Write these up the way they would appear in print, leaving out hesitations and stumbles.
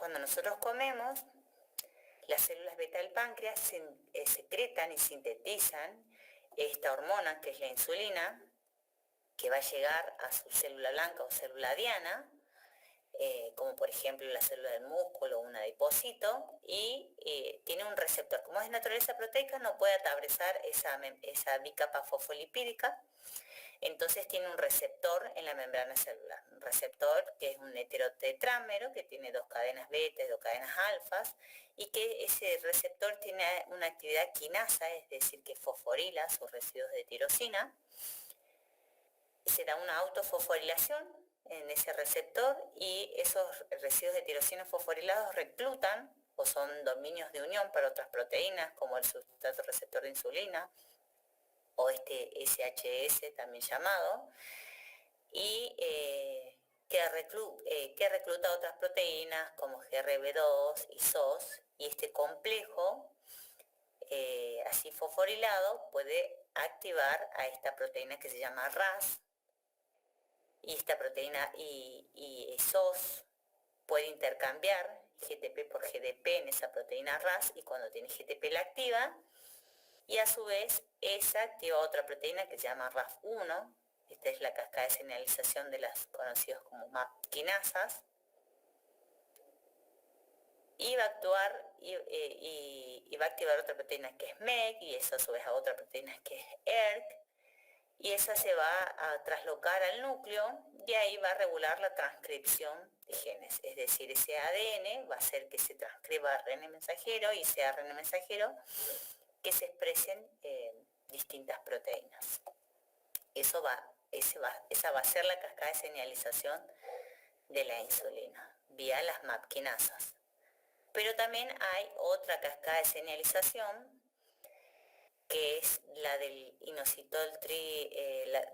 cuando nosotros comemos, las células beta del páncreas secretan y sintetizan esta hormona que es la insulina, que va a llegar a su célula blanca o célula diana, como por ejemplo la célula del músculo o un adipocito, y tiene un receptor. Como es de naturaleza proteica, no puede atravesar esa bicapa fosfolipídica, entonces tiene un receptor en la membrana celular, un receptor que es un heterotetrámero, que tiene 2 cadenas beta y 2 cadenas alfas, y que ese receptor tiene una actividad quinasa, es decir, que fosforila sus residuos de tirosina. Se da una autofosforilación en ese receptor y esos residuos de tirosina fosforilados reclutan o son dominios de unión para otras proteínas como el sustrato receptor de insulina o este SHS también llamado, y que recluta otras proteínas como GRB2 y SOS, y este complejo así fosforilado puede activar a esta proteína que se llama RAS, y esta proteína y SOS puede intercambiar GTP por GDP en esa proteína RAS, y cuando tiene GTP la activa, y a su vez esa activa otra proteína que se llama RAF1. Esta es la cascada de señalización de las conocidas como MAP quinasas, y va a actuar y va a activar otra proteína que es MEG, y eso a su vez a otra proteína que es ERK, y esa se va a traslocar al núcleo y ahí va a regular la transcripción de genes. Es decir, ese ADN va a hacer que se transcriba ARN mensajero y ese ARN mensajero que se expresen distintas proteínas. Esa va a ser la cascada de señalización de la insulina vía las MAP quinasas. Pero también hay otra cascada de señalización que es la del inositol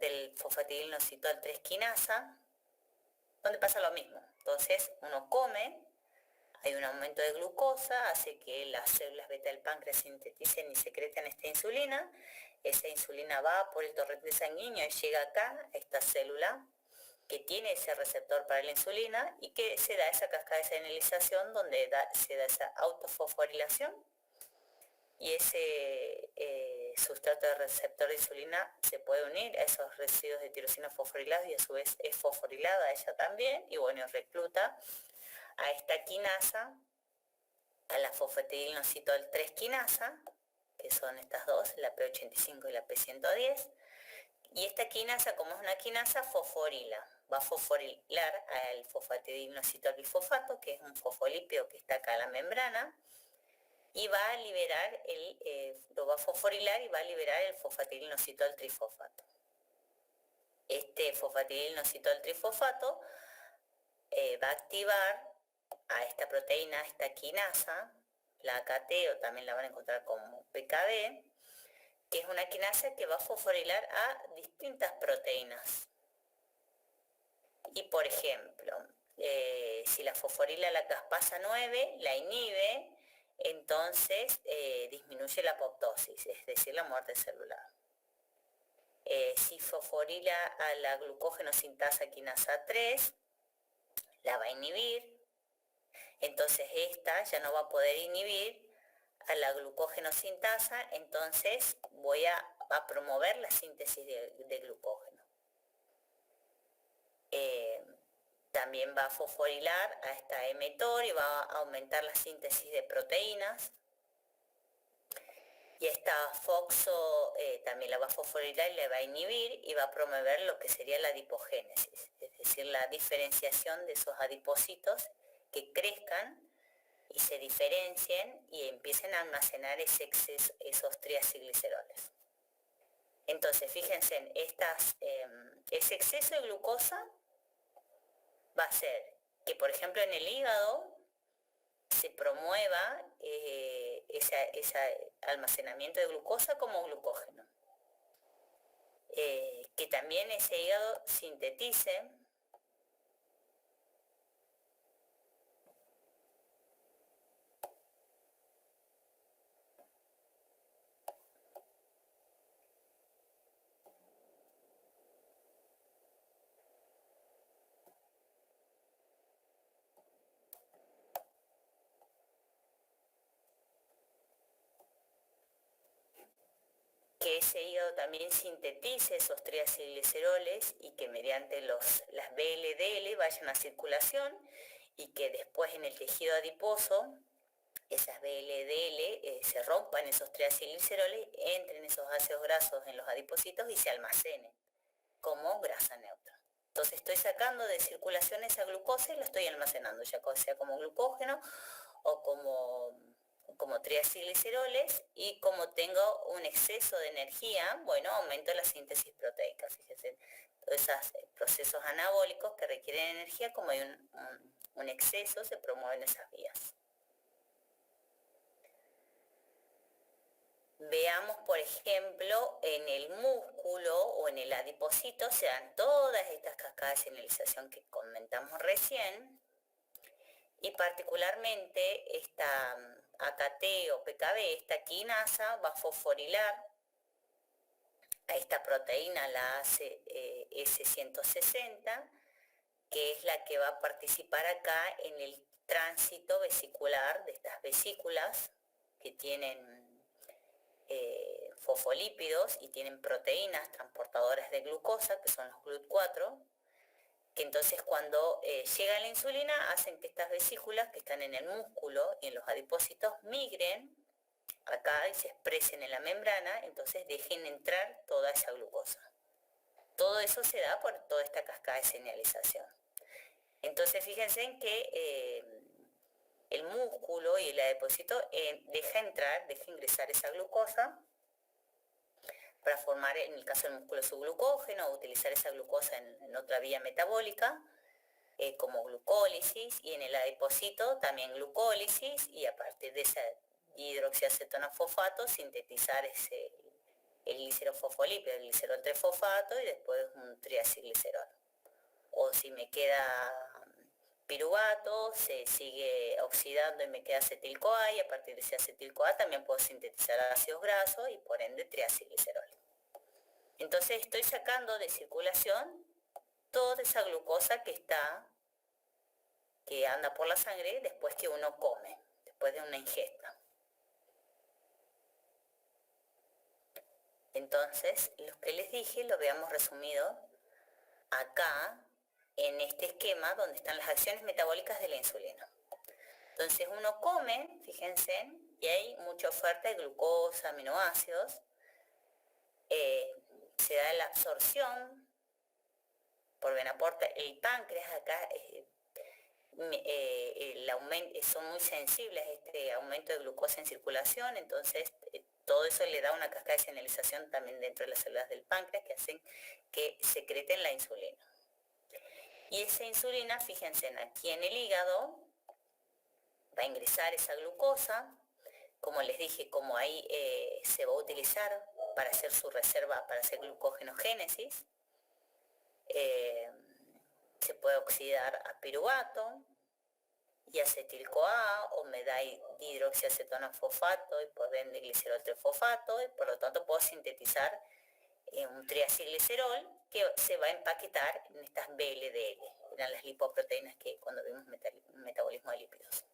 del fosfatidilinositol 3 quinasa, donde pasa lo mismo. Entonces uno come, hay un aumento de glucosa, hace que las células beta del páncreas sinteticen y secreten esta insulina. Esa insulina va por el torrente sanguíneo y llega acá, a esta célula que tiene ese receptor para la insulina, y que se da esa cascada de señalización donde se da esa autofosforilación, y ese sustrato de receptor de insulina se puede unir a esos residuos de tirosina fosforilados y a su vez es fosforilada ella también, y bueno, recluta a esta quinasa, a la fosfatidilinositol 3 quinasa, que son estas dos, la P85 y la P110, y esta quinasa, como es una quinasa, fosforila, va a fosforilar al fosfatidilinositol bifosfato, que es un fosfolípido que está acá en la membrana, y va a liberar lo va a fosforilar y va a liberar el fosfatidilinositol trifosfato. Este fosfatidilinositol trifosfato va a activar a esta proteína, a esta quinasa, la AKT, o también la van a encontrar como PKB, que es una quinasa que va a fosforilar a distintas proteínas. Y por ejemplo, si la fosforila la caspasa 9, la inhibe, entonces disminuye la apoptosis, es decir, la muerte celular. Si fosforila a la glucógeno sintasa quinasa 3, la va a inhibir, entonces esta ya no va a poder inhibir a la glucógeno sintasa, entonces va a promover la síntesis de glucógeno. También va a fosforilar a esta mTOR y va a aumentar la síntesis de proteínas. Y esta FOXO también la va a fosforilar y la va a inhibir y va a promover lo que sería la adipogénesis, es decir, la diferenciación de esos adipocitos que crezcan y se diferencien y empiecen a almacenar esos triacilgliceroles. Entonces, fíjense, ese exceso de glucosa va a hacer que, por ejemplo, en el hígado se promueva ese almacenamiento de glucosa como glucógeno. Que también ese hígado sintetice ese hígado también sintetice esos triacilgliceroles y que mediante las VLDL vayan a circulación y que después en el tejido adiposo esas VLDL se rompan esos triacilgliceroles, entren esos ácidos grasos en los adipocitos y se almacenen como grasa neutra. Entonces estoy sacando de circulación esa glucosa y la estoy almacenando, ya sea como glucógeno o como triacilgliceroles, y como tengo un exceso de energía, bueno, aumento la síntesis proteica. Fíjense, todos esos procesos anabólicos que requieren energía, como hay un exceso, se promueven esas vías. Veamos, por ejemplo, en el músculo o en el adipocito se dan todas estas cascadas de señalización que comentamos recién, y particularmente esta AKT o PKB, esta quinasa, va a fosforilar a esta proteína, la S160, que es la que va a participar acá en el tránsito vesicular de estas vesículas que tienen fosfolípidos y tienen proteínas transportadoras de glucosa, que son los GLUT4, que entonces cuando llega la insulina hacen que estas vesículas que están en el músculo y en los adipocitos migren acá y se expresen en la membrana, entonces dejen entrar toda esa glucosa. Todo eso se da por toda esta cascada de señalización. Entonces fíjense en que el músculo y el adipocito deja ingresar esa glucosa para formar, en el caso del músculo, su glucógeno, o utilizar esa glucosa en otra vía metabólica, como glucólisis, y en el adipocito también glucólisis, y a partir de esa hidroxiacetona-fosfato sintetizar el glicerofosfolípido, el glicerol 3-fosfato, y después un triacilglicerol. O si me queda piruvato, se sigue oxidando y me queda acetil-CoA, y a partir de ese acetil-CoA también puedo sintetizar ácidos grasos y por ende triacilglicerol. Entonces estoy sacando de circulación toda esa glucosa que anda por la sangre después que uno come, después de una ingesta. Entonces, lo que les dije lo veamos resumido acá en este esquema donde están las acciones metabólicas de la insulina. Entonces uno come, fíjense, y hay mucha oferta de glucosa, aminoácidos, se da la absorción por venaporta. El páncreas acá son muy sensibles a este aumento de glucosa en circulación, entonces todo eso le da una cascada de señalización también dentro de las células del páncreas que hacen que secreten la insulina. Y esa insulina, fíjense, aquí en el hígado va a ingresar esa glucosa, como les dije, como ahí se va a utilizar para hacer su reserva, para hacer glucogenogénesis, se puede oxidar a piruvato y acetil-CoA, o me da dihidroxiacetona-fosfato y por ende glicerol 3-fosfato, y por lo tanto puedo sintetizar un triacilglicerol que se va a empaquetar en estas VLDL, eran las lipoproteínas que cuando vimos metabolismo de lípidos.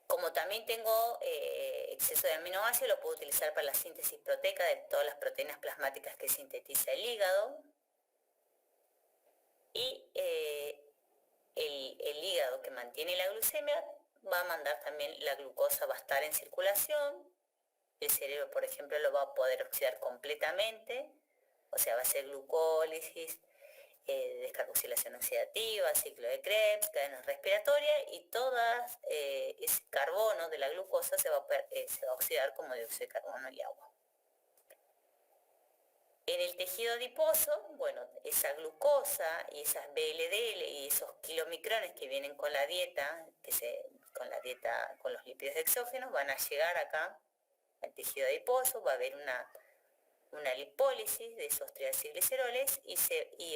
Como también tengo exceso de aminoácidos, lo puedo utilizar para la síntesis proteica de todas las proteínas plasmáticas que sintetiza el hígado. Y el hígado, que mantiene la glucemia, va a mandar también la glucosa, va a estar en circulación. El cerebro, por ejemplo, lo va a poder oxidar completamente, o sea, va a ser glucólisis, descarboxilación oxidativa, ciclo de Krebs, cadena respiratoria, y todo ese carbono de la glucosa se va a oxidar como dióxido de carbono y agua. En el tejido adiposo, bueno, esa glucosa y esas VLDL y esos kilomicrones que vienen con la dieta, con los lípidos exógenos, van a llegar acá al tejido adiposo, va a haber una lipólisis de esos triacilgliceroles y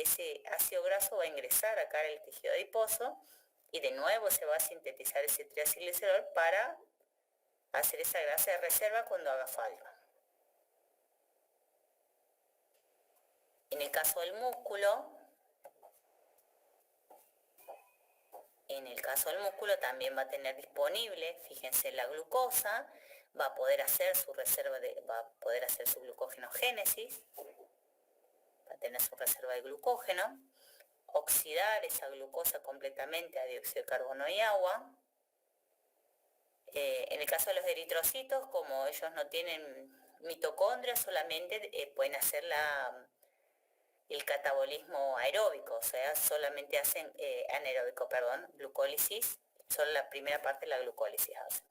ese ácido graso va a ingresar acá al tejido adiposo, y de nuevo se va a sintetizar ese triacilglicerol para hacer esa grasa de reserva cuando haga falta. En el caso del músculo, también va a tener disponible, fíjense, la glucosa, va a poder hacer su reserva va a poder hacer su glucogenogénesis, va a tener su reserva de glucógeno, oxidar esa glucosa completamente a dióxido de carbono y agua. En el caso de los eritrocitos, como ellos no tienen mitocondrias, solamente pueden hacer el catabolismo aeróbico, o sea, solamente hacen anaeróbico, perdón, glucólisis, solo la primera parte de la glucólisis hacen.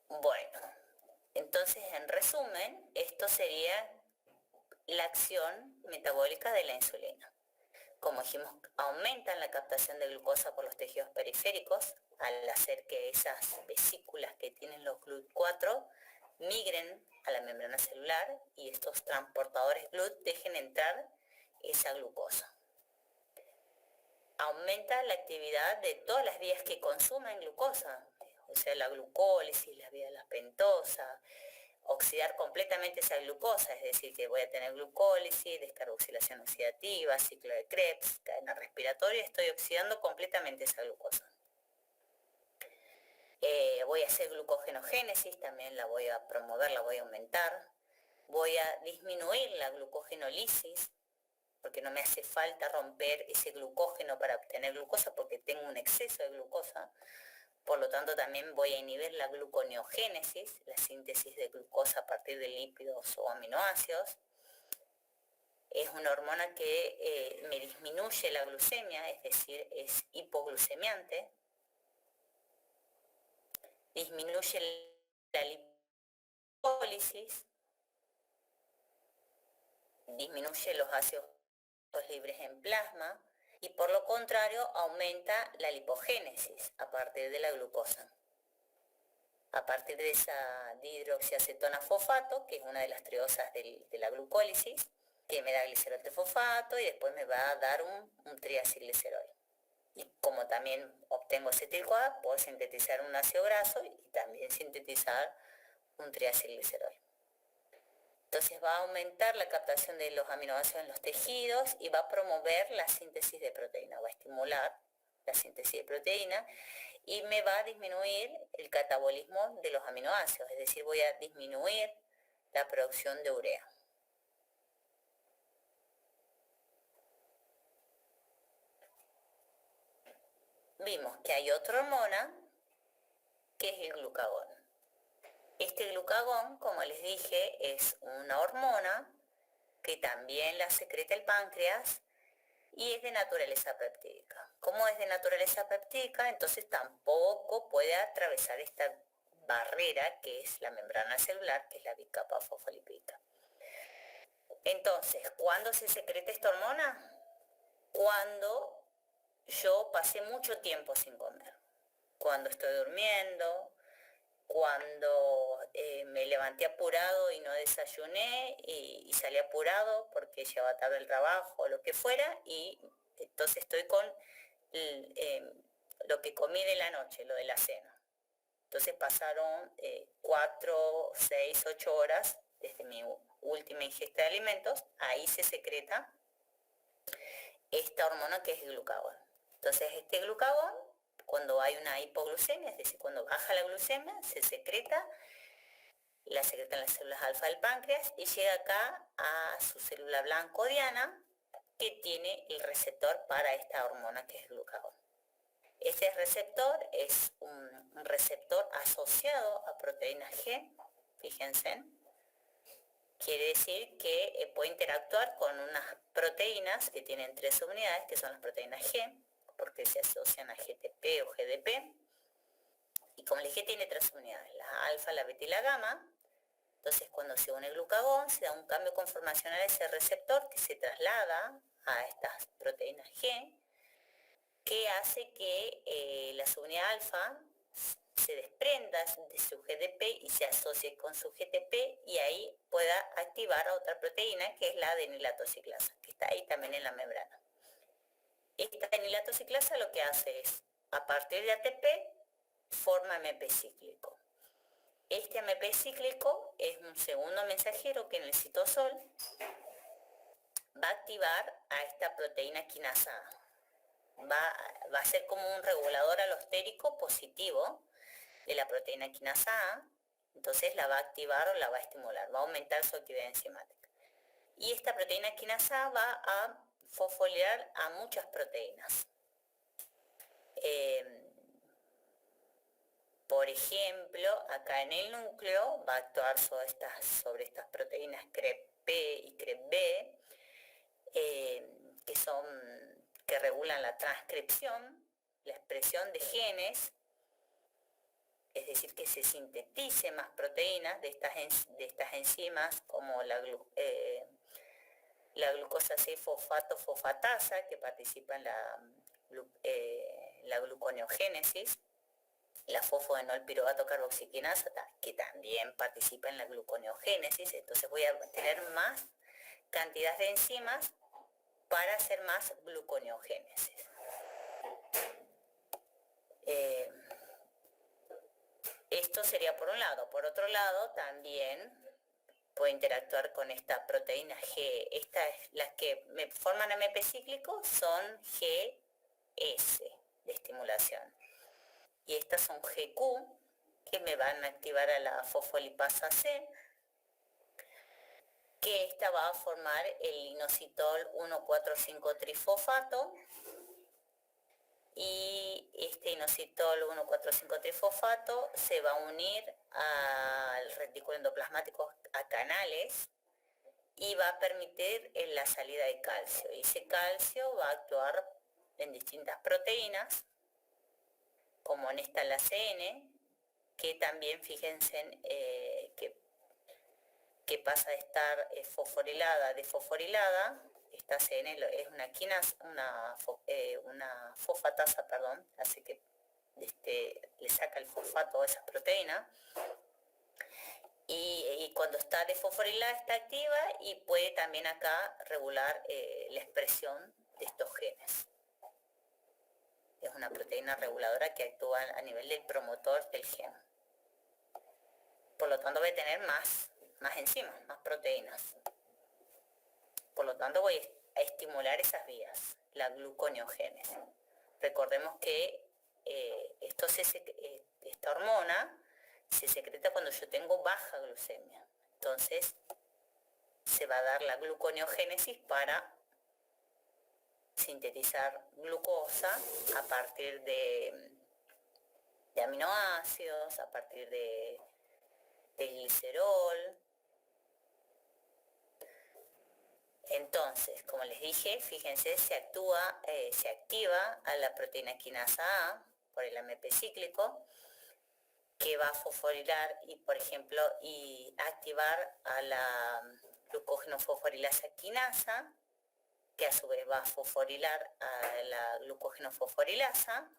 Bueno, entonces en resumen, esto sería la acción metabólica de la insulina. Como dijimos, aumentan la captación de glucosa por los tejidos periféricos al hacer que esas vesículas que tienen los GLUT4 migren a la membrana celular y estos transportadores GLUT dejen entrar esa glucosa. Aumenta la actividad de todas las vías que consumen glucosa, o sea, la glucólisis, las vías de la pentosa, oxidar completamente esa glucosa, es decir, que voy a tener glucólisis, descarboxilación oxidativa, ciclo de Krebs, cadena respiratoria, estoy oxidando completamente esa glucosa. Voy a hacer glucogenogénesis, también la voy a promover, la voy a aumentar. Voy a disminuir la glucogenolisis, porque no me hace falta romper ese glucógeno para obtener glucosa, porque tengo un exceso de glucosa. Por lo tanto, también voy a inhibir la gluconeogénesis, la síntesis de glucosa a partir de lípidos o aminoácidos. Es una hormona que me disminuye la glucemia, es decir, es hipoglucemiante. Disminuye la lipólisis, disminuye los ácidos libres en plasma y por lo contrario aumenta la lipogénesis a partir de la glucosa. A partir de esa dihidroxiacetona fosfato, que es una de las triosas de la glucólisis, que me da glicerol trifosfato y después me va a dar un triacilglicerol. Y como también obtengo acetil-CoA, puedo sintetizar un ácido graso y también sintetizar un triacilglicerol. Entonces va a aumentar la captación de los aminoácidos en los tejidos y va a promover la síntesis de proteína, va a estimular la síntesis de proteína y me va a disminuir el catabolismo de los aminoácidos, es decir, voy a disminuir la producción de urea. Vimos que hay otra hormona que es el glucagón. Este glucagón, como les dije, es una hormona que también la secreta el páncreas y es de naturaleza peptídica. Como es de naturaleza peptídica, entonces tampoco puede atravesar esta barrera que es la membrana celular, que es la bicapa fosfolipídica. Entonces, ¿cuándo se secreta esta hormona? Cuando yo pasé mucho tiempo sin comer, cuando estoy durmiendo, cuando me levanté apurado y no desayuné y salí apurado porque llegaba tarde el trabajo o lo que fuera, y entonces estoy con lo que comí de la noche, lo de la cena. Entonces pasaron 4, 6, 8 horas desde mi última ingesta de alimentos, ahí se secreta esta hormona que es el glucagón. Entonces este glucagón, cuando hay una hipoglucemia, es decir, cuando baja la glucemia, se secreta, la secretan las células alfa del páncreas y llega acá a su célula blanco diana que tiene el receptor para esta hormona que es el glucagón. Este receptor es un receptor asociado a proteína G, fíjense. Quiere decir que puede interactuar con unas proteínas que tienen 3 subunidades, que son las proteínas G, porque se asocian a GTP o GDP. Y como les dije, tiene 3 subunidades, la alfa, la beta y la gamma. Entonces, cuando se une el glucagón, se da un cambio conformacional a ese receptor que se traslada a estas proteínas G, que hace que la subunidad alfa se desprenda de su GDP y se asocie con su GTP y ahí pueda activar a otra proteína que es la adenilatociclasa, que está ahí también en la membrana. Esta adenilatociclasa lo que hace es, a partir de ATP, forma AMP cíclico. Este AMP cíclico es un segundo mensajero que en el citosol va a activar a esta proteína quinasa A. va a ser como un regulador alostérico positivo de la proteína quinasa A, entonces la va a activar o la va a estimular, va a aumentar su actividad enzimática. Y esta proteína quinasa A va a fosforilar a muchas proteínas. Por ejemplo, acá en el núcleo va a actuar sobre estas proteínas CREP-P y CREP-B, que regulan la transcripción, la expresión de genes, es decir, que se sintetice más proteínas de estas enzimas como la glucosa 6-fosfato-fosfatasa, que participa en la gluconeogénesis, la fosfoenolpiruvato carboxiquinasa, que también participa en la gluconeogénesis. Entonces voy a tener más cantidad de enzimas para hacer más gluconeogénesis. Esto sería por un lado. Por otro lado, también puede interactuar con esta proteína G. Las que forman AMP cíclico son GS de estimulación. Y estas son GQ, que me van a activar a la fosfolipasa C, que esta va a formar el inositol 1,4,5-trifosfato, y este inositol 1,4,5-trifosfato se va a unir al retículo endoplasmático a canales y va a permitir la salida de calcio. Y ese calcio va a actuar en distintas proteínas, como en esta la CN, que también fíjense que pasa de estar fosforilada, desfosforilada. Esta CN es una fosfatasa, perdón, hace que le saca el fosfato a esa proteína. Y cuando está desfosforilada está activa y puede también acá regular la expresión de estos genes. Es una proteína reguladora que actúa a nivel del promotor del gen. Por lo tanto voy a tener más enzimas, más proteínas. Por lo tanto voy a estimular esas vías, la gluconeogénesis. Recordemos que esta hormona se secreta cuando yo tengo baja glucemia. Entonces se va a dar la gluconeogénesis para sintetizar glucosa a partir de aminoácidos, a partir de glicerol. Entonces, como les dije, fíjense, se activa a la proteína quinasa A por el AMP cíclico, que va a fosforilar y, por ejemplo, activar a la glucógeno fosforilasa quinasa, que a su vez va a fosforilar a la glucógeno fosforilasa.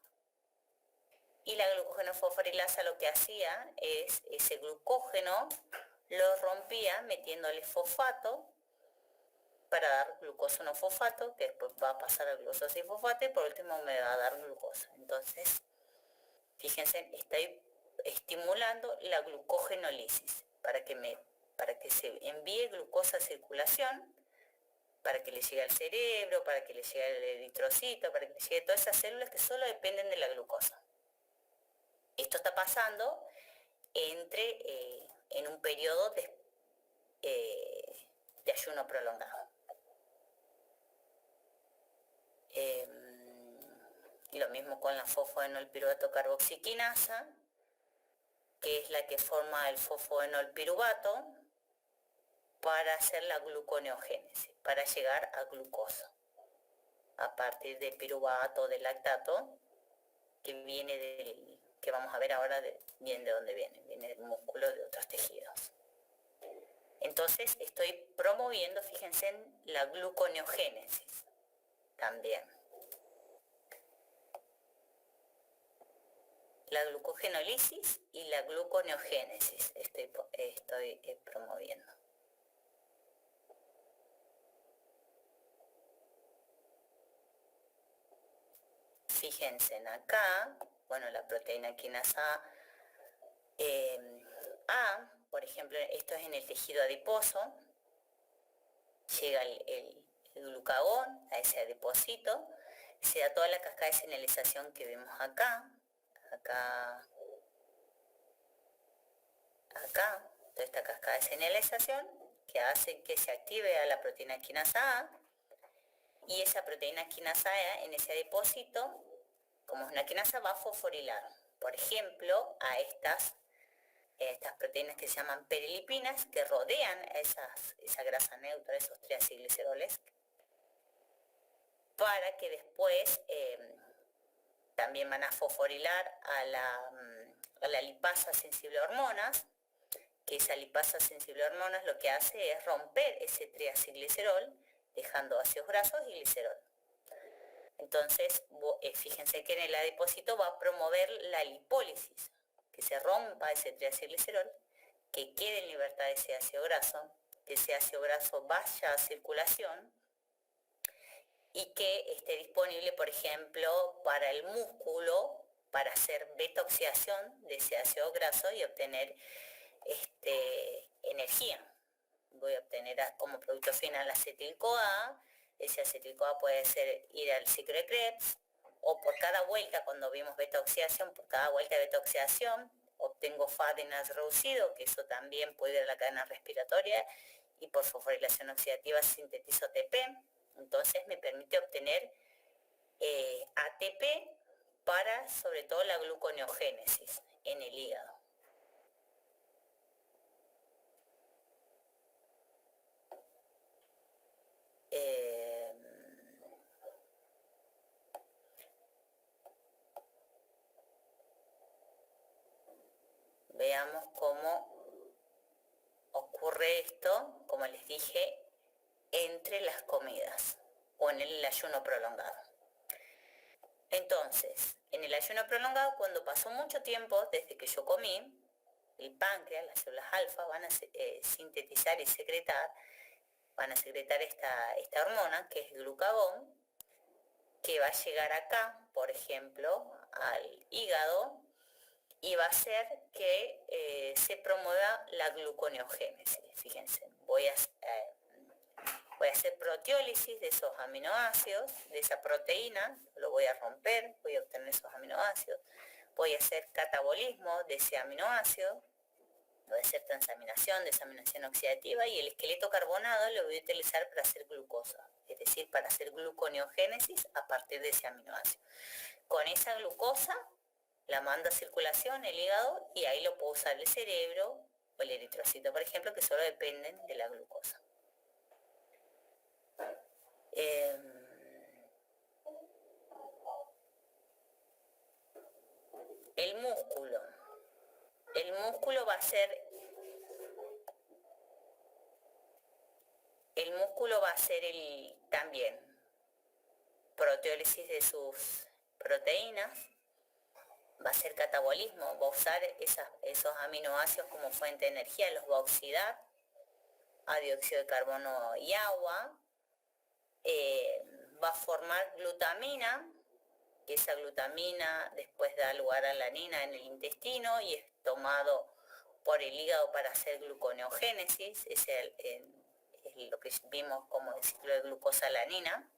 Y la glucógeno fosforilasa lo que hacía es ese glucógeno lo rompía metiéndole fosfato para dar glucosa no fosfato, que después va a pasar a glucosa 6-fosfato y por último me va a dar glucosa. Entonces, fíjense, estoy estimulando la glucogenólisis para que se envíe glucosa a circulación, para que le llegue al cerebro, para que le llegue al eritrocito, para que le llegue a todas esas células que solo dependen de la glucosa. Esto está pasando en un periodo de ayuno prolongado. Y lo mismo con la fosfoenolpiruvato carboxiquinasa, que es la que forma el fosfoenolpiruvato para hacer la gluconeogénesis, para llegar a glucosa, a partir de piruvato, de lactato, que vamos a ver ahora bien de dónde viene del músculo, de otros tejidos. Entonces estoy promoviendo, fíjense, la gluconeogénesis también. La glucogenólisis y la gluconeogénesis estoy promoviendo. Fíjense acá, bueno, la proteína quinasa A, por ejemplo, esto es en el tejido adiposo, llega el glucagón a ese adipocito, Se da toda la cascada de señalización que vemos acá, toda esta cascada de señalización que hace que se active a la proteína quinasa A, y esa proteína quinasa A en ese adipósito, como es una quinasa, va a fosforilar, por ejemplo, a estas proteínas que se llaman perilipinas, que rodean a esa grasa neutra, esos triacilgliceroles, para que después también van a fosforilar a la lipasa sensible a hormonas, que esa lipasa sensible a hormonas lo que hace es romper ese triacilglicerol, dejando ácidos grasos y glicerol. Entonces, fíjense que en el adipósito va a promover la lipólisis, que se rompa ese triacilglicerol, que quede en libertad ese ácido graso, que ese ácido graso vaya a circulación y que esté disponible, por ejemplo, para el músculo, para hacer beta-oxidación de ese ácido graso y obtener energía. Voy a obtener como producto final acetil-CoA. Ese acetil-CoA puede ser ir al ciclo de Krebs, o por cada vuelta, cuando vimos beta-oxidación, por cada vuelta de beta-oxidación obtengo FADNAS reducido, que eso también puede ir a la cadena respiratoria, y por fosforilación oxidativa sintetizo ATP. Entonces me permite obtener ATP para sobre todo la gluconeogénesis en el hígado. Veamos cómo ocurre esto, como les dije, entre las comidas o en el ayuno prolongado. Entonces, en el ayuno prolongado, cuando pasó mucho tiempo desde que yo comí, el páncreas, las células alfa, van a sintetizar y secretar, esta hormona, que es el glucagón, que va a llegar acá, por ejemplo, al hígado, y va a hacer que se promueva la gluconeogénesis. Fíjense, voy a hacer proteólisis de esos aminoácidos, de esa proteína, lo voy a romper, voy a obtener esos aminoácidos, voy a hacer catabolismo de ese aminoácido, voy a hacer transaminación, desaminación oxidativa, y el esqueleto carbonado lo voy a utilizar para hacer glucosa, es decir, para hacer gluconeogénesis a partir de ese aminoácido. Con esa glucosa la manda a circulación el hígado, y ahí lo puedo usar el cerebro o el eritrocito, por ejemplo, que solo dependen de la glucosa. El músculo va a ser también proteólisis de sus proteínas, va a hacer catabolismo, va a usar esos aminoácidos como fuente de energía, los va a oxidar a dióxido de carbono y agua, va a formar glutamina, que esa glutamina después da lugar a la alanina en el intestino y es tomado por el hígado para hacer gluconeogénesis, es lo que vimos como el ciclo de glucosa-alanina.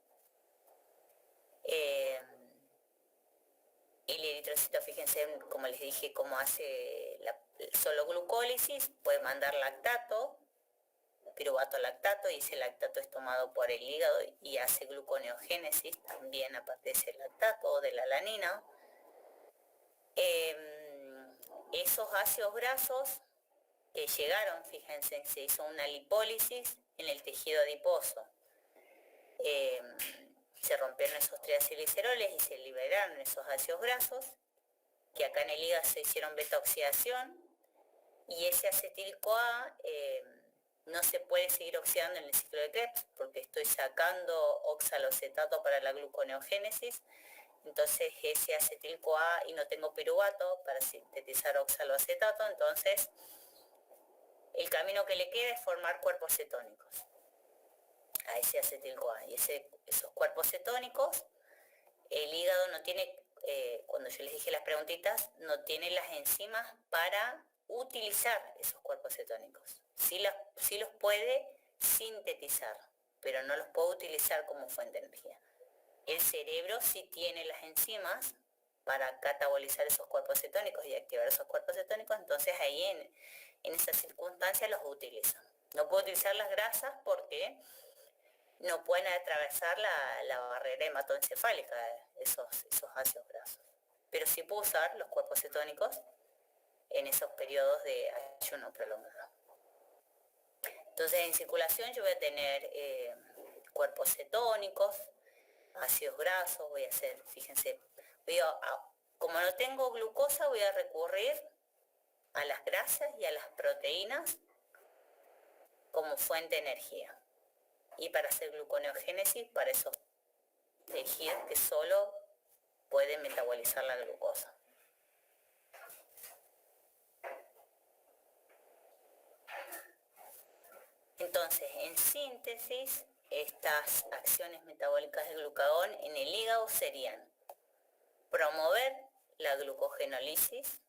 El eritrocito, fíjense, como les dije, cómo hace solo glucólisis, puede mandar lactato, piruvato lactato, y ese lactato es tomado por el hígado y hace gluconeogénesis también a partir de ese lactato o de la alanina. Esos ácidos grasos que llegaron, fíjense, se hizo una lipólisis en el tejido adiposo. Se rompieron esos triacilgliceroles y se liberaron esos ácidos grasos, que acá en el hígado se hicieron beta-oxidación, y ese acetil-CoA no se puede seguir oxidando en el ciclo de Krebs porque estoy sacando oxaloacetato para la gluconeogénesis. Entonces ese acetil-CoA, y no tengo piruvato para sintetizar oxaloacetato, entonces el camino que le queda es formar cuerpos cetónicos a ese acetil-CoA, y esos cuerpos cetónicos el hígado no tiene, cuando yo les dije las preguntitas, no tiene las enzimas para utilizar esos cuerpos cetónicos. Sí los puede sintetizar, pero no los puede utilizar como fuente de energía. El cerebro sí tiene las enzimas para catabolizar esos cuerpos cetónicos y activar esos cuerpos cetónicos, entonces ahí en esas circunstancias los utilizo. No puedo utilizar las grasas porque no pueden atravesar la barrera hematoencefálica, esos ácidos grasos. Pero sí puedo usar los cuerpos cetónicos en esos periodos de ayuno prolongado. Entonces en circulación yo voy a tener cuerpos cetónicos, ácidos grasos, voy a hacer, fíjense, como no tengo glucosa voy a recurrir a las grasas y a las proteínas como fuente de energía. Y para hacer gluconeogénesis, para esos tejidos que solo pueden metabolizar la glucosa. Entonces, en síntesis, estas acciones metabólicas de glucagón en el hígado serían promover la glucogenólisis,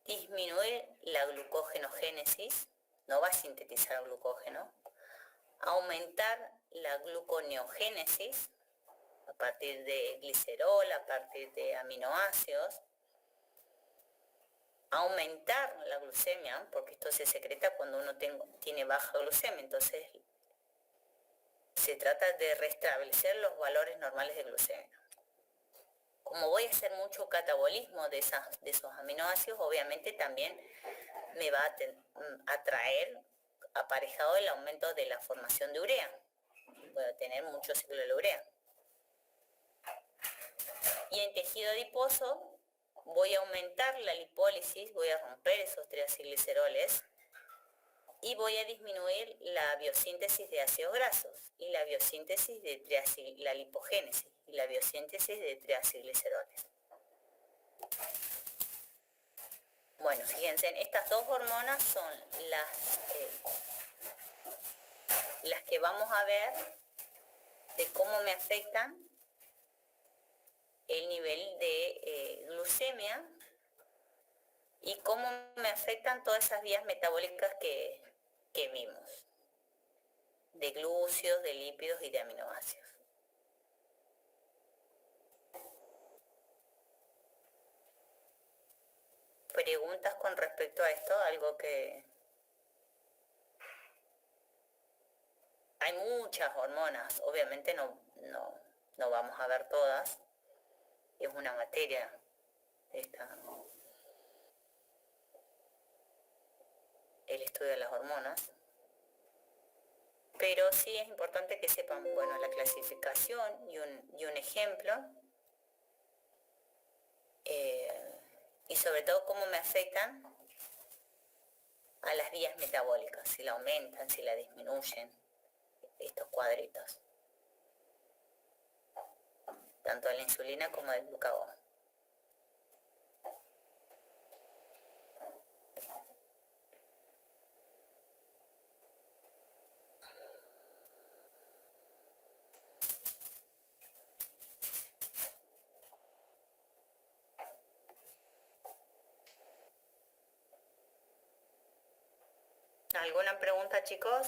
disminuir la glucogenogénesis, no va a sintetizar glucógeno, aumentar la gluconeogénesis a partir de glicerol, a partir de aminoácidos, aumentar la glucemia, porque esto se secreta cuando uno tiene baja glucemia, entonces se trata de restablecer los valores normales de glucemia. Como voy a hacer mucho catabolismo de esos aminoácidos, obviamente también me va a traer aparejado el aumento de la formación de urea. Voy a tener mucho ciclo de la urea. Y en tejido adiposo voy a aumentar la lipólisis, voy a romper esos triacilgliceroles y voy a disminuir la biosíntesis de ácidos grasos y la biosíntesis de la lipogénesis y la biosíntesis de triacilgliceroles. Bueno, fíjense, estas dos hormonas son las que vamos a ver de cómo me afectan el nivel de glucemia y cómo me afectan todas esas vías metabólicas que vimos, de glúcidos, de lípidos y de aminoácidos. ¿Preguntas con respecto a esto? Algo que... Hay muchas hormonas, obviamente no vamos a ver todas, es una materia el estudio de las hormonas, pero sí es importante que sepan, bueno, la clasificación y un ejemplo, y sobre todo cómo me afectan a las vías metabólicas, si la aumentan, si la disminuyen, estos cuadritos, tanto de la insulina como del glucagón. ¿Alguna pregunta, chicos?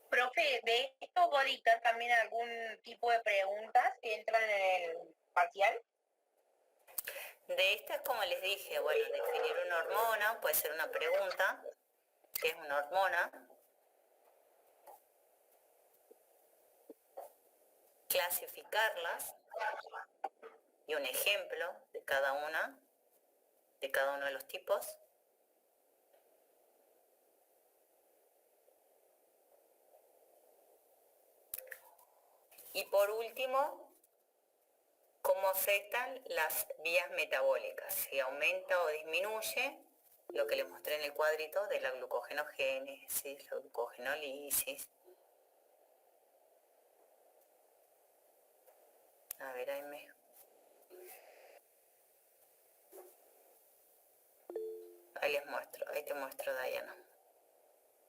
Profe, de esto vos dictas también algún tipo de preguntas que entran en el parcial. De estas, como les dije, bueno, definir una hormona, puede ser una pregunta, ¿qué es una hormona? Clasificarlas y un ejemplo de cada uno de los tipos. Y por último, cómo afectan las vías metabólicas, si aumenta o disminuye, lo que les mostré en el cuadrito de la glucogenogénesis, la glucogenólisis. A ver, ahí les muestro, ahí te muestro, Diana.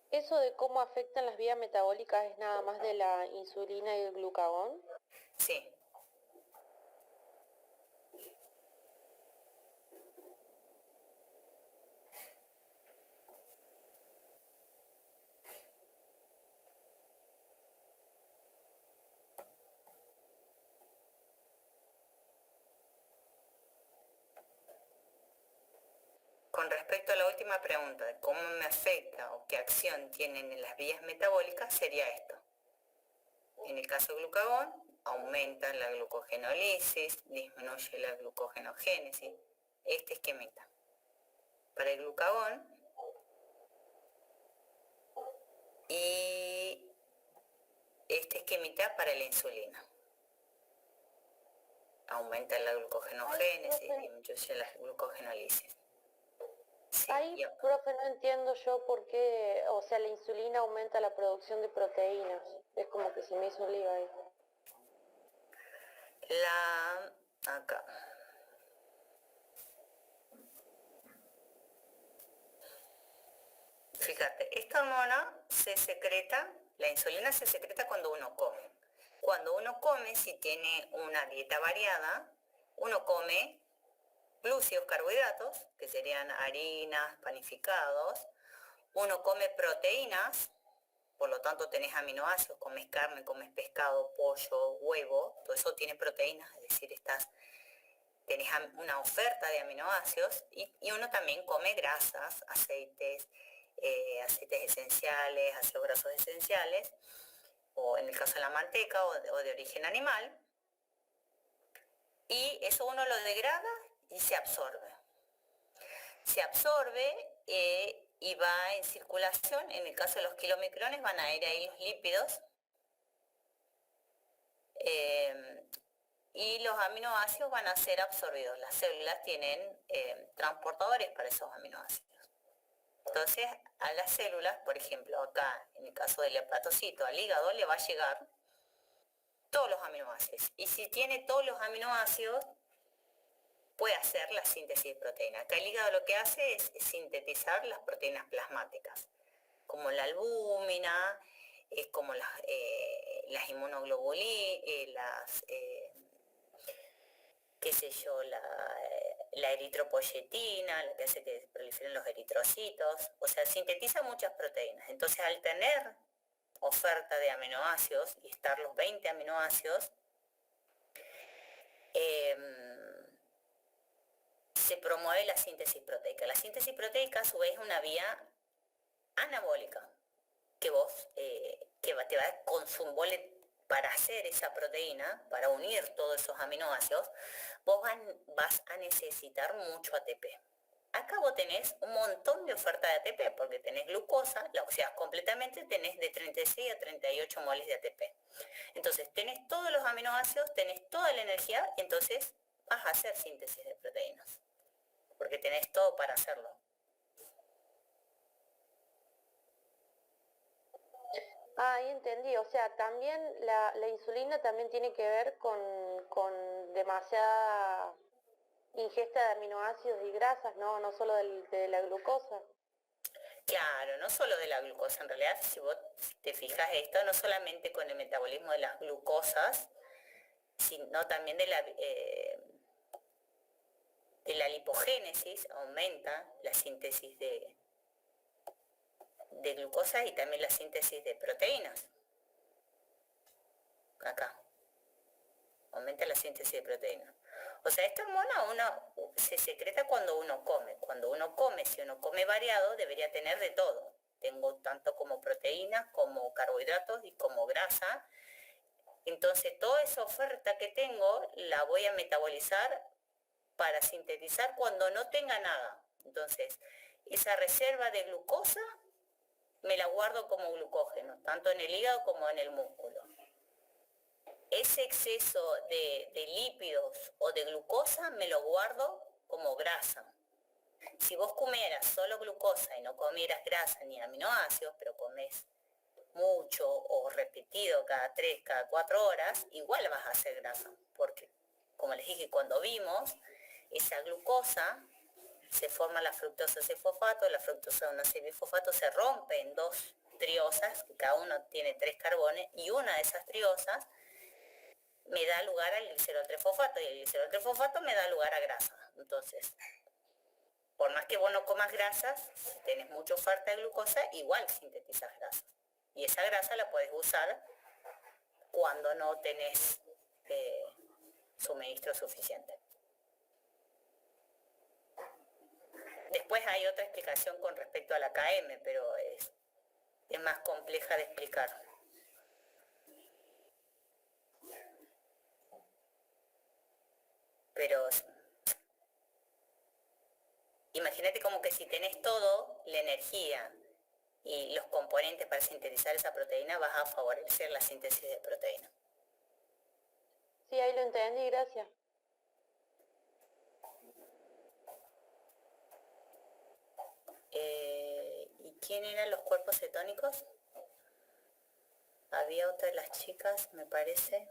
¿Eso de cómo afectan las vías metabólicas es nada más de la insulina y el glucagón? Sí. con respecto a la última pregunta, de cómo me afecta o qué acción tienen en las vías metabólicas, sería esto. En el caso del glucagón, aumenta la glucogenólisis, disminuye la glucogenogénesis, este esquemita. Para el glucagón y este esquemita para la insulina. Aumenta la glucogenogénesis, disminuye la glucogenólisis. Sí, Ahí, profe, no entiendo yo por qué, o sea, la insulina aumenta la producción de proteínas. Es como que se me hizo un lío ahí. Acá. Fíjate, esta hormona se secreta, la insulina se secreta cuando uno come. Cuando uno come, si tiene una dieta variada, uno come glúcidos, carbohidratos, que serían harinas, panificados. Uno come proteínas, por lo tanto tenés aminoácidos, comes carne, comes pescado, pollo, huevo, todo eso tiene proteínas, es decir, tenés una oferta de aminoácidos y uno también come grasas, aceites esenciales, ácidos grasos esenciales, o en el caso de la manteca o de origen animal, y eso uno lo degrada y se absorbe. Se absorbe y va en circulación. En el caso de los kilomicrones van a ir ahí los lípidos y los aminoácidos van a ser absorbidos. Las células tienen transportadores para esos aminoácidos. Entonces, a las células, por ejemplo, acá, en el caso del hepatocito, al hígado le va a llegar todos los aminoácidos. Y si tiene todos los aminoácidos, puede hacer la síntesis de proteína. Acá el hígado lo que hace es sintetizar las proteínas plasmáticas, como la albúmina, como las inmunoglobulinas, qué sé yo, la eritropoyetina, lo que hace que proliferen los eritrocitos, o sea, sintetiza muchas proteínas. Entonces, al tener oferta de aminoácidos y estar los 20 aminoácidos, se promueve la síntesis proteica. La síntesis proteica, a su vez, es una vía anabólica, que te va a consumir para hacer esa proteína, para unir todos esos aminoácidos, vos vas a necesitar mucho ATP. Acá vos tenés un montón de oferta de ATP, porque tenés glucosa, la oxidas completamente, tenés de 36 a 38 moles de ATP. Entonces, tenés todos los aminoácidos, tenés toda la energía, y entonces vas a hacer síntesis de proteínas, porque tenés todo para hacerlo. Ah, ahí entendí. O sea, también la insulina también tiene que ver con demasiada ingesta de aminoácidos y grasas, ¿no? No solo de la glucosa. Claro, no solo de la glucosa, en realidad, si vos te fijas esto, no solamente con el metabolismo de las glucosas, sino también de la lipogénesis, aumenta la síntesis de glucosa y también la síntesis de proteínas. Acá, aumenta la síntesis de proteínas. O sea, esta hormona se secreta cuando uno come. Cuando uno come, si uno come variado, debería tener de todo. Tengo tanto como proteínas, como carbohidratos y como grasa. Entonces, toda esa oferta que tengo la voy a metabolizar para sintetizar cuando no tenga nada. Entonces, esa reserva de glucosa me la guardo como glucógeno, tanto en el hígado como en el músculo. Ese exceso de lípidos o de glucosa me lo guardo como grasa. Si vos comieras solo glucosa y no comieras grasa ni aminoácidos, pero comés mucho o repetido cada 3, cada 4 horas, igual vas a hacer grasa, porque como les dije, cuando vimos, esa glucosa se forma la fructosa 6-fosfato, la fructosa 1,6-bifosfato se rompe en 2 triosas, que cada uno tiene 3 carbones, y una de esas triosas me da lugar al glicerol 3-fosfato, y el glicerol 3-fosfato me da lugar a grasa. Entonces, por más que vos no comas grasas, si tenés mucha oferta de glucosa, igual sintetizas grasas. Y esa grasa la puedes usar cuando no tenés suministro suficiente. Después hay otra explicación con respecto a la KM, pero es más compleja de explicar. Pero imagínate como que si tenés todo, la energía y los componentes para sintetizar esa proteína, vas a favorecer la síntesis de proteína. Sí, ahí lo entendí, gracias. ¿Y quién eran los cuerpos cetónicos? Había otra de las chicas, me parece.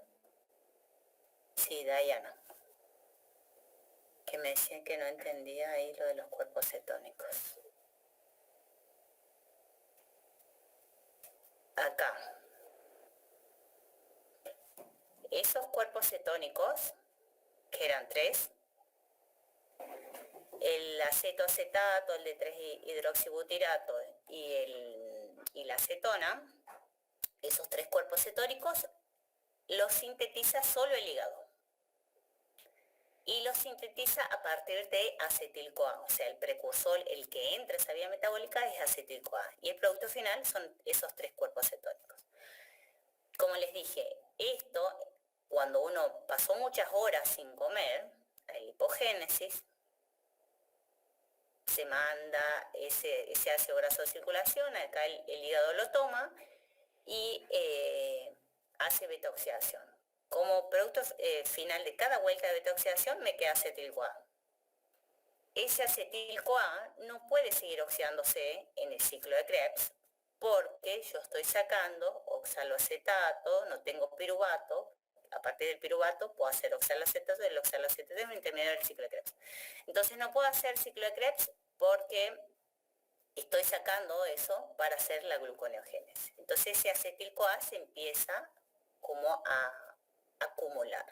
Sí, Diana. Que me decían que no entendía ahí lo de los cuerpos cetónicos. Acá. Esos cuerpos cetónicos, que eran 3, el acetoacetato, el de 3-hidroxibutirato y la acetona, esos 3 cuerpos cetónicos los sintetiza solo el hígado. Y los sintetiza a partir de acetil-CoA, o sea, el precursor, el que entra a esa vía metabólica es acetil-CoA. Y el producto final son esos 3 cuerpos cetónicos. Como les dije, esto, cuando uno pasó muchas horas sin comer, la hipogénesis, se manda ese ácido graso de circulación, acá el hígado lo toma y hace beta-oxidación. Como producto final de cada vuelta de beta-oxidación me queda acetil-CoA. Ese acetil-CoA no puede seguir oxidándose en el ciclo de Krebs porque yo estoy sacando oxaloacetato, no tengo piruvato. A partir del piruvato puedo hacer oxaloacetato y el oxaloacetato es un intermediario del ciclo de Krebs. Entonces no puedo hacer ciclo de Krebs porque estoy sacando eso para hacer la gluconeogénesis. Entonces ese acetil-CoA se empieza como a acumular.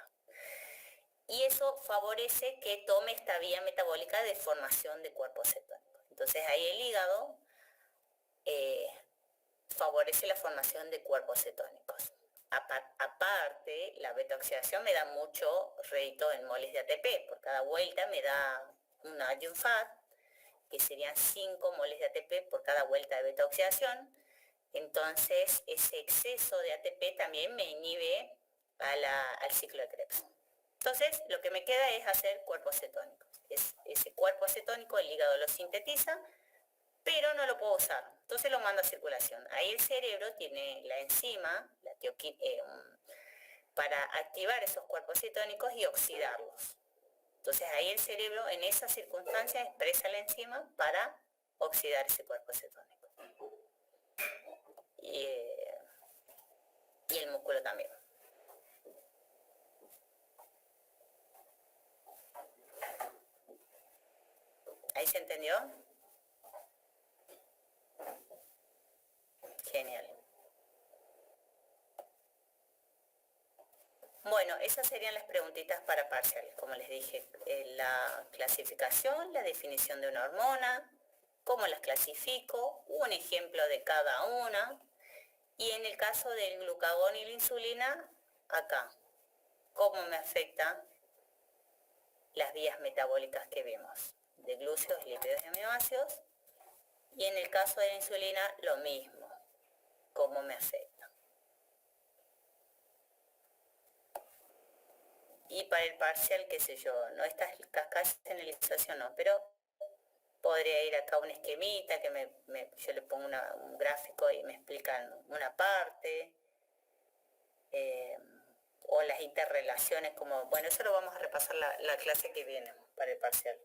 Y eso favorece que tome esta vía metabólica de formación de cuerpos cetónicos. Entonces ahí el hígado favorece la formación de cuerpos cetónicos. Aparte, la beta-oxidación me da mucho rédito en moles de ATP. Por cada vuelta me da un adjunct fat, que serían 5 moles de ATP por cada vuelta de beta-oxidación. Entonces, ese exceso de ATP también me inhibe al ciclo de Krebs. Entonces, lo que me queda es hacer cuerpos cetónicos. Ese cuerpo cetónico, el hígado lo sintetiza, pero no lo puedo usar. Entonces lo mando a circulación. Ahí el cerebro tiene la enzima, para activar esos cuerpos cetónicos y oxidarlos. Entonces ahí el cerebro en esas circunstancias expresa la enzima para oxidar ese cuerpo cetónico. Y el músculo también. ¿Ahí se entendió? Genial. Bueno, esas serían las preguntitas para parciales, como les dije, la clasificación, la definición de una hormona, cómo las clasifico, un ejemplo de cada una, y en el caso del glucagón y la insulina, acá, cómo me afectan las vías metabólicas que vimos, de glúcidos, lípidos y aminoácidos, y en el caso de la insulina, lo mismo, cómo me afecta. Y para el parcial, qué sé yo, no esta señalización no, pero podría ir acá un esquemita que yo le pongo un gráfico y me explican una parte, o las interrelaciones, como, bueno, eso lo vamos a repasar la clase que viene para el parcial.